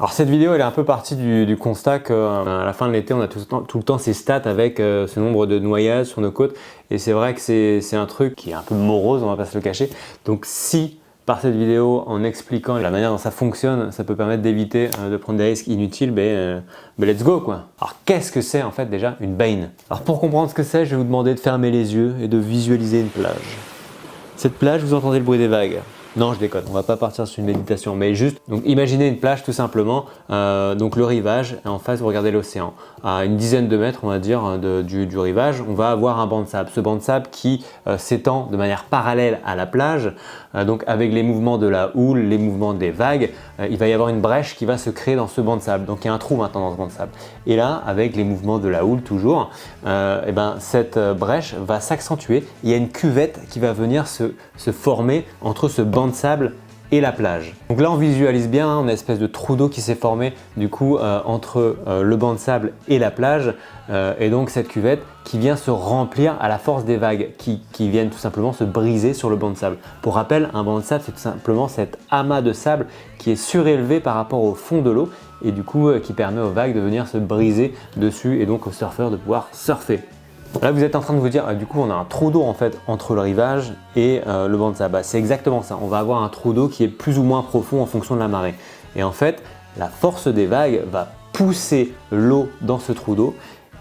Alors cette vidéo elle est un peu partie du constat qu'à la fin de l'été on a tout le temps ces stats avec ce nombre de noyades sur nos côtes et c'est vrai que c'est un truc qui est un peu morose, on va pas se le cacher. Donc si par cette vidéo, en expliquant la manière dont ça fonctionne, ça peut permettre d'éviter de prendre des risques inutiles, let's go quoi. Alors qu'est-ce que c'est en fait déjà une baïne? Alors pour comprendre ce que c'est, je vais vous demander de fermer les yeux et de visualiser une plage. Cette plage, vous entendez le bruit des vagues? Non, je déconne, on va pas partir sur une méditation, mais juste, donc imaginez une plage tout simplement, donc le rivage, et en face vous regardez l'océan. À une dizaine de mètres, on va dire, du rivage, on va avoir un banc de sable. Ce banc de sable qui s'étend de manière parallèle à la plage, donc avec les mouvements de la houle, les mouvements des vagues, il va y avoir une brèche qui va se créer dans ce banc de sable. Donc il y a un trou maintenant dans ce banc de sable. Et là, avec les mouvements de la houle toujours, cette brèche va s'accentuer. Il y a une cuvette qui va venir se former entre ce banc de sable et la plage. Donc là on visualise bien, on a une espèce de trou d'eau qui s'est formé du coup entre le banc de sable et la plage et donc cette cuvette qui vient se remplir à la force des vagues qui viennent tout simplement se briser sur le banc de sable. Pour rappel, un banc de sable c'est tout simplement cet amas de sable qui est surélevé par rapport au fond de l'eau et du coup qui permet aux vagues de venir se briser dessus et donc aux surfeurs de pouvoir surfer. Là vous êtes en train de vous dire du coup on a un trou d'eau en fait entre le rivage et le banc de sable. C'est exactement ça, on va avoir un trou d'eau qui est plus ou moins profond en fonction de la marée. Et en fait la force des vagues va pousser l'eau dans ce trou d'eau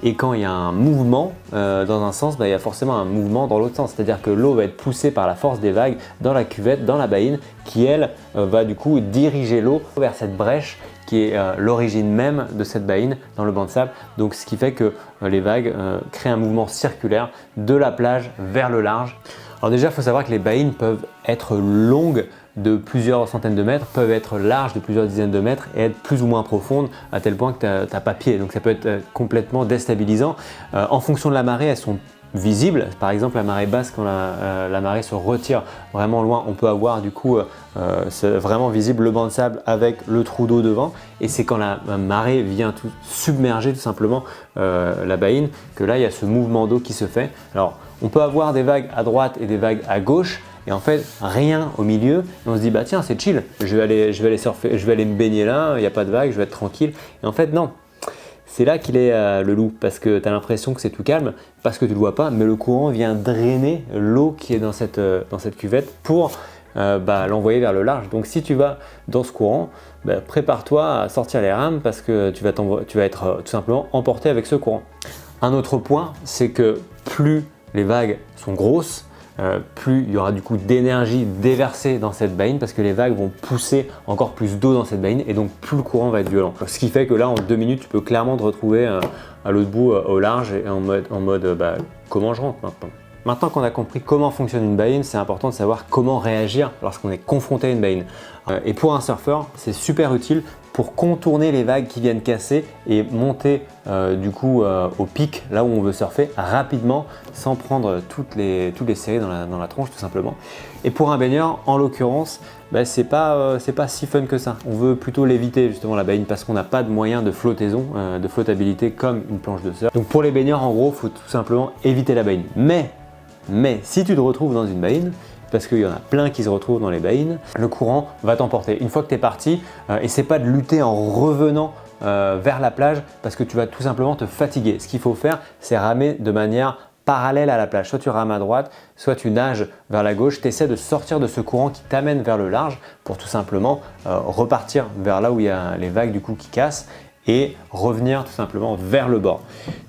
et quand il y a un mouvement dans un sens, il y a forcément un mouvement dans l'autre sens. C'est-à-dire que l'eau va être poussée par la force des vagues dans la cuvette, dans la baïne qui elle va du coup diriger l'eau vers cette brèche qui est l'origine même de cette baïne dans le banc de sable. Donc ce qui fait que les vagues créent un mouvement circulaire de la plage vers le large. Alors déjà il faut savoir que les baïnes peuvent être longues de plusieurs centaines de mètres, peuvent être larges de plusieurs dizaines de mètres et être plus ou moins profondes à tel point que tu n'as pas pied. Donc ça peut être complètement déstabilisant. En fonction de la marée, elles sont visibles. Par exemple, la marée basse, quand la marée se retire vraiment loin, on peut avoir du coup vraiment visible le banc de sable avec le trou d'eau devant. Et c'est quand la marée vient submerger tout simplement la baïne que là, il y a ce mouvement d'eau qui se fait. Alors, on peut avoir des vagues à droite et des vagues à gauche. Et en fait, rien au milieu. Et on se dit, bah tiens, c'est chill, je vais aller surfer, je vais aller me baigner là, il n'y a pas de vagues, je vais être tranquille. Et en fait, non. C'est là qu'il est le loup, parce que tu as l'impression que c'est tout calme, parce que tu ne le vois pas, mais le courant vient drainer l'eau qui est dans cette cuvette pour l'envoyer vers le large. Donc si tu vas dans ce courant, prépare-toi à sortir les rames parce que tu vas être tout simplement emporté avec ce courant. Un autre point, c'est que plus les vagues sont grosses, plus il y aura du coup d'énergie déversée dans cette baïne parce que les vagues vont pousser encore plus d'eau dans cette baïne et donc plus le courant va être violent. Ce qui fait que là en 2 minutes tu peux clairement te retrouver à l'autre bout au large et en mode comment je rentre maintenant. Maintenant qu'on a compris comment fonctionne une baïne, c'est important de savoir comment réagir lorsqu'on est confronté à une baïne. Et pour un surfeur, c'est super utile pour contourner les vagues qui viennent casser et monter au pic, là où on veut surfer, rapidement sans prendre toutes les séries dans la tronche tout simplement. Et pour un baigneur, en l'occurrence, c'est pas si fun que ça. On veut plutôt l'éviter justement la baïne parce qu'on n'a pas de moyen de flottaison, de flottabilité comme une planche de surf. Donc pour les baigneurs, en gros, il faut tout simplement éviter la baïne. Mais si tu te retrouves dans une baïne, parce qu'il y en a plein qui se retrouvent dans les baïnes, le courant va t'emporter. Une fois que tu es parti, essaie pas de lutter en revenant vers la plage parce que tu vas tout simplement te fatiguer. Ce qu'il faut faire, c'est ramer de manière parallèle à la plage. Soit tu rames à droite, soit tu nages vers la gauche. Tu essaies de sortir de ce courant qui t'amène vers le large pour tout simplement repartir vers là où il y a les vagues du coup qui cassent et revenir tout simplement vers le bord.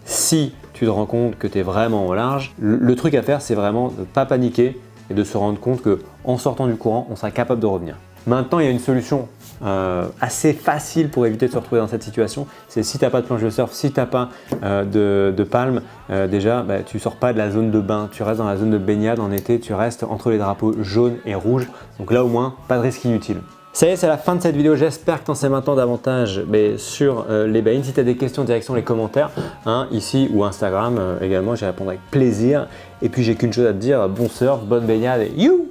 Si tu te rends compte que tu es vraiment au large, le truc à faire, c'est vraiment de ne pas paniquer et de se rendre compte qu'en sortant du courant, on sera capable de revenir. Maintenant, il y a une solution assez facile pour éviter de se retrouver dans cette situation. C'est si tu n'as pas de planche de surf, si tu n'as pas de palme, tu ne sors pas de la zone de bain, tu restes dans la zone de baignade en été, tu restes entre les drapeaux jaunes et rouges. Donc là au moins, pas de risque inutile. Ça y est, c'est la fin de cette vidéo. J'espère que tu en sais maintenant davantage sur les baïnes. Si tu as des questions, direction les commentaires, ici ou Instagram également, j'y répondrai avec plaisir. Et puis j'ai qu'une chose à te dire, bon surf, bonne baignade et you!